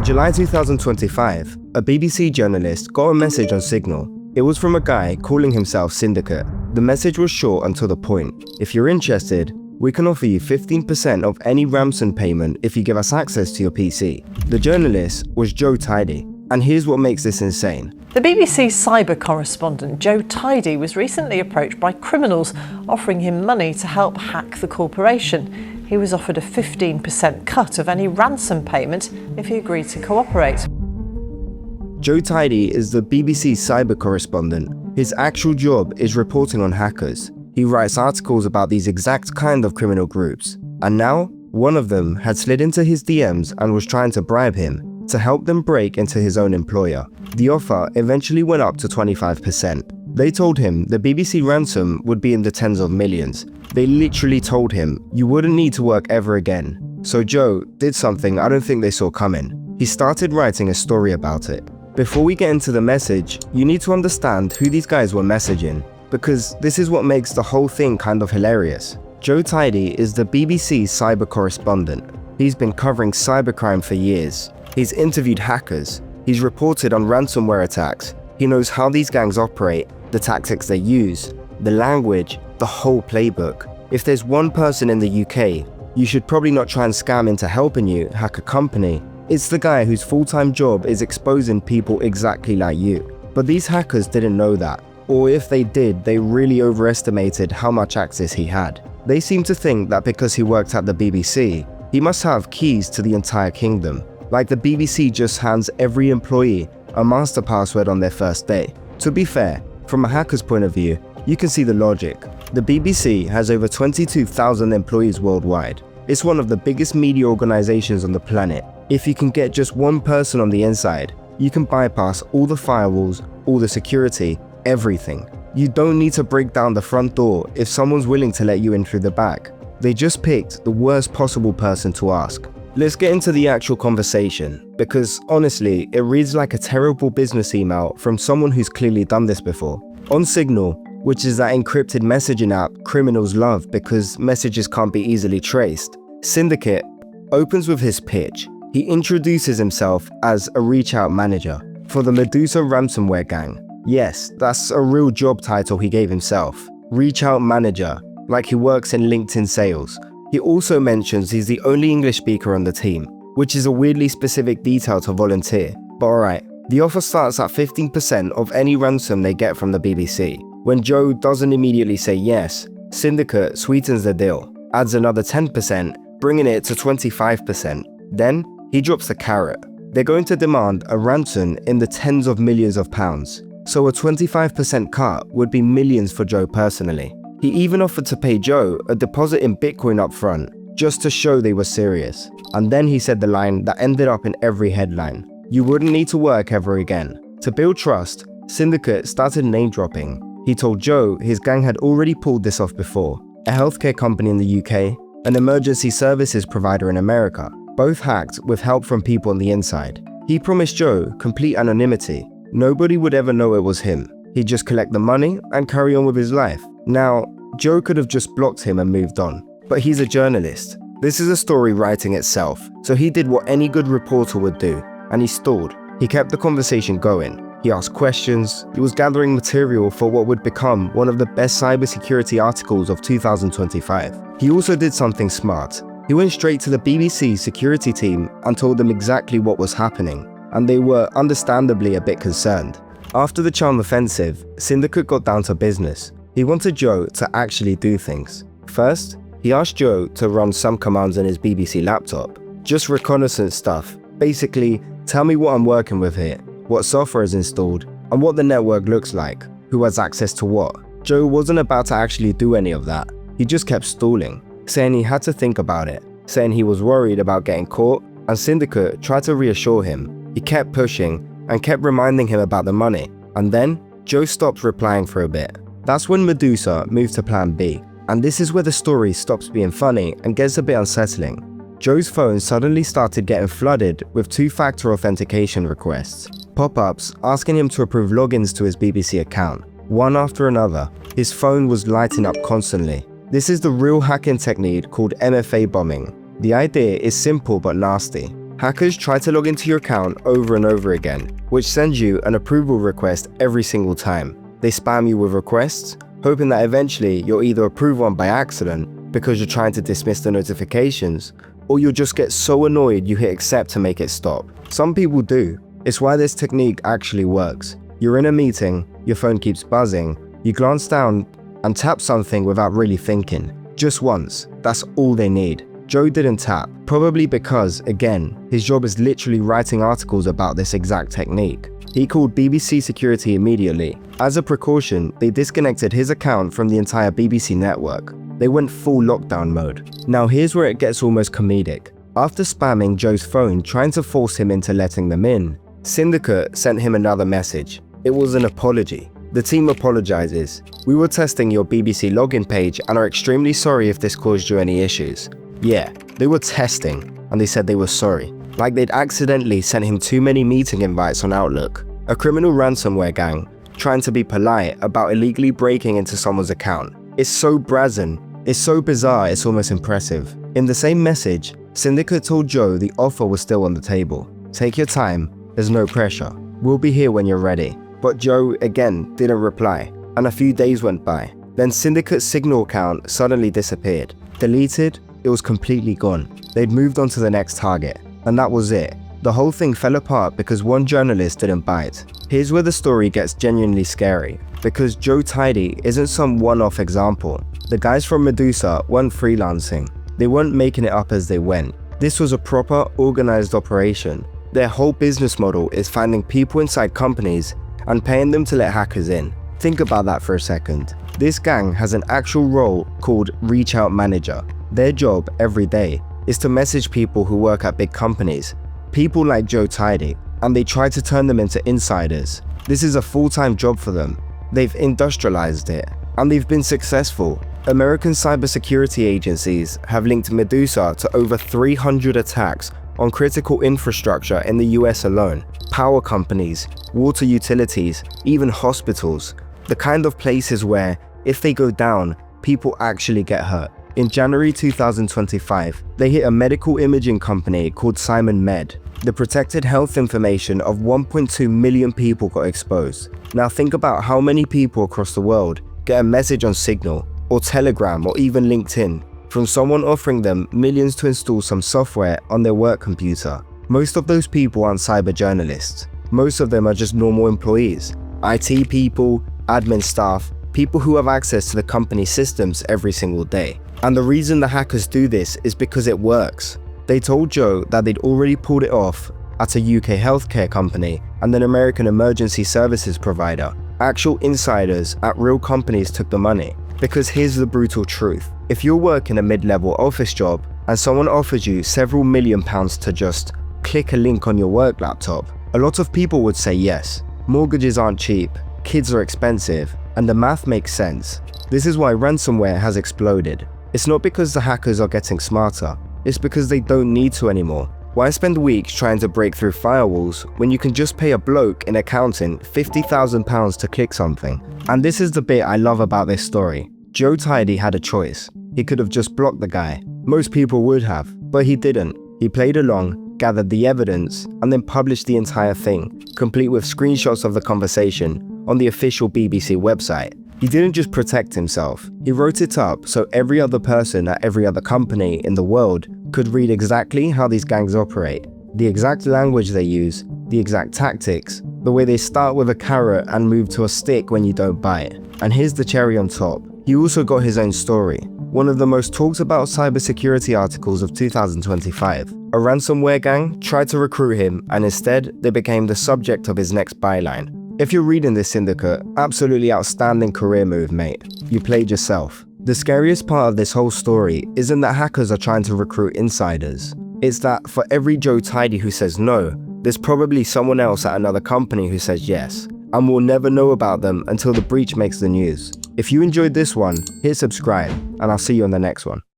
In July 2025, a BBC journalist got a message on Signal. It was from a guy calling himself Syndicate. The message was short and to the point. If you're interested, we can offer you 15% of any ransom payment if you give us access to your PC. The journalist was Joe Tidy, and here's what makes this insane. The BBC's cyber correspondent Joe Tidy was recently approached by criminals offering him money to help hack the corporation. He was offered a 15% cut of any ransom payment if he agreed to cooperate. Joe Tidy is the BBC's cyber correspondent. His actual job is reporting on hackers. He writes articles about these exact kind of criminal groups. And now, one of them had slid into his DMs and was trying to bribe him to help them break into his own employer. The offer eventually went up to 25%. They told him the BBC ransom would be in the tens of millions. They literally told him you wouldn't need to work ever again. So Joe did something I don't think they saw coming. He started writing a story about it. Before we get into the message, you need to understand who these guys were messaging, because this is what makes the whole thing kind of hilarious. Joe Tidy is the BBC's cyber correspondent. He's been covering cybercrime for years. He's interviewed hackers. He's reported on ransomware attacks. He knows how these gangs operate, the tactics they use, the language, the whole playbook. If there's one person in the UK you should probably not try and scam into helping you hack a company, it's the guy whose full-time job is exposing people exactly like you. But these hackers didn't know that. Or if they did, they really overestimated how much access he had. They seem to think that because he worked at the BBC, he must have keys to the entire kingdom. Like the BBC just hands every employee a master password on their first day. To be fair, from a hacker's point of view, you can see the logic. The BBC has over 22,000 employees worldwide. It's one of the biggest media organizations on the planet. If you can get just one person on the inside, you can bypass all the firewalls, all the security, everything. You don't need to break down the front door if someone's willing to let you in through the back. They just picked the worst possible person to ask. Let's get into the actual conversation, because honestly, it reads like a terrible business email from someone who's clearly done this before. On Signal, which is that encrypted messaging app criminals love because messages can't be easily traced, Syndicate opens with his pitch. He introduces himself as a reach-out manager for the Medusa ransomware gang. Yes, that's a real job title he gave himself. Reach-out manager, like he works in LinkedIn sales. He also mentions he's the only English speaker on the team, which is a weirdly specific detail to volunteer. But alright, the offer starts at 15% of any ransom they get from the BBC. When Joe doesn't immediately say yes, Syndicate sweetens the deal, adds another 10%, bringing it to 25%. Then, he drops the carrot. They're going to demand a ransom in the tens of millions of pounds. So a 25% cut would be millions for Joe personally. He even offered to pay Joe a deposit in Bitcoin up front, just to show they were serious. And then he said the line that ended up in every headline: you wouldn't need to work ever again. To build trust, Syndicate started name dropping. He told Joe his gang had already pulled this off before. A healthcare company in the UK, an emergency services provider in America, both hacked with help from people on the inside. He promised Joe complete anonymity. Nobody would ever know it was him. He'd just collect the money and carry on with his life. Now, Joe could have just blocked him and moved on, but he's a journalist. This is a story writing itself, so he did what any good reporter would do, and he stalled. He kept the conversation going. He asked questions. He was gathering material for what would become one of the best cybersecurity articles of 2025. He also did something smart. He went straight to the BBC security team and told them exactly what was happening, and they were understandably a bit concerned. After the charm offensive, Syndicate got down to business. He wanted Joe to actually do things. First, he asked Joe to run some commands on his BBC laptop. Just reconnaissance stuff. Basically, tell me what I'm working with here, what software is installed, and what the network looks like, who has access to what. Joe wasn't about to actually do any of that. He just kept stalling, saying he had to think about it, saying he was worried about getting caught, and Syndicate tried to reassure him. He kept pushing and kept reminding him about the money. And then, Joe stopped replying for a bit. That's when Medusa moved to plan B. And this is where the story stops being funny and gets a bit unsettling. Joe's phone suddenly started getting flooded with two-factor authentication requests. Pop-ups asking him to approve logins to his BBC account. One after another, his phone was lighting up constantly. This is the real hacking technique called MFA bombing. The idea is simple but nasty. Hackers try to log into your account over and over again, which sends you an approval request every single time. They spam you with requests, hoping that eventually you'll either approve one by accident because you're trying to dismiss the notifications, or you'll just get so annoyed you hit accept to make it stop. Some people do. It's why this technique actually works. You're in a meeting, your phone keeps buzzing, you glance down and tap something without really thinking. Just once, that's all they need. Joe didn't tap, probably because, again, his job is literally writing articles about this exact technique. He called BBC Security immediately. As a precaution, they disconnected his account from the entire BBC network. They went full lockdown mode. Now here's where it gets almost comedic. After spamming Joe's phone trying to force him into letting them in, Syndicate sent him another message. It was an apology. The team apologizes. We were testing your BBC login page and are extremely sorry if this caused you any issues. Yeah, they were testing, and they said they were sorry. Like they'd accidentally sent him too many meeting invites on Outlook. A criminal ransomware gang trying to be polite about illegally breaking into someone's account. It's so brazen, it's so bizarre, it's almost impressive. In the same message, Syndicate told Joe the offer was still on the table. Take your time, there's no pressure. We'll be here when you're ready. But Joe, again, didn't reply, and a few days went by. Then Syndicate's Signal account suddenly disappeared. Deleted, it was completely gone. They'd moved on to the next target, and that was it. The whole thing fell apart because one journalist didn't bite. Here's where the story gets genuinely scary, because Joe Tidy isn't some one-off example. The guys from Medusa weren't freelancing. They weren't making it up as they went. This was a proper, organized operation. Their whole business model is finding people inside companies and paying them to let hackers in. Think about that for a second. This gang has an actual role called Reach Out Manager. Their job every day is to message people who work at big companies, people like Joe Tidy, and they try to turn them into insiders. This is a full-time job for them. They've industrialized it, and they've been successful. American cybersecurity agencies have linked Medusa to over 300 attacks on critical infrastructure in the US alone. Power companies, water utilities, even hospitals. The kind of places where, if they go down, people actually get hurt. In January 2025, they hit a medical imaging company called Simon Med. The protected health information of 1.2 million people got exposed. Now think about how many people across the world get a message on Signal, or Telegram, or even LinkedIn from someone offering them millions to install some software on their work computer. Most of those people aren't cyber journalists. Most of them are just normal employees, IT people, admin staff, people who have access to the company's systems every single day. And the reason the hackers do this is because it works. They told Joe that they'd already pulled it off at a UK healthcare company and an American emergency services provider. Actual insiders at real companies took the money. Because here's the brutal truth. If you're working a mid-level office job and someone offers you several £1,000,000 to just click a link on your work laptop, a lot of people would say yes. Mortgages aren't cheap, kids are expensive, and the math makes sense. This is why ransomware has exploded. It's not because the hackers are getting smarter, it's because they don't need to anymore. Why spend weeks trying to break through firewalls when you can just pay a bloke in accounting £50,000 to click something? And this is the bit I love about this story. Joe Tidy had a choice. He could have just blocked the guy. Most people would have, but he didn't. He played along, gathered the evidence, and then published the entire thing, complete with screenshots of the conversation, on the official BBC website. He didn't just protect himself, he wrote it up so every other person at every other company in the world could read exactly how these gangs operate, the exact language they use, the exact tactics, the way they start with a carrot and move to a stick when you don't buy it. And here's the cherry on top. He also got his own story, one of the most talked about cybersecurity articles of 2025. A ransomware gang tried to recruit him, and instead they became the subject of his next byline. If you're reading this, Syndicate, absolutely outstanding career move, mate. You played yourself. The scariest part of this whole story isn't that hackers are trying to recruit insiders. It's that for every Joe Tidy who says no, there's probably someone else at another company who says yes, and we'll never know about them until the breach makes the news. If you enjoyed this one, hit subscribe, and I'll see you on the next one.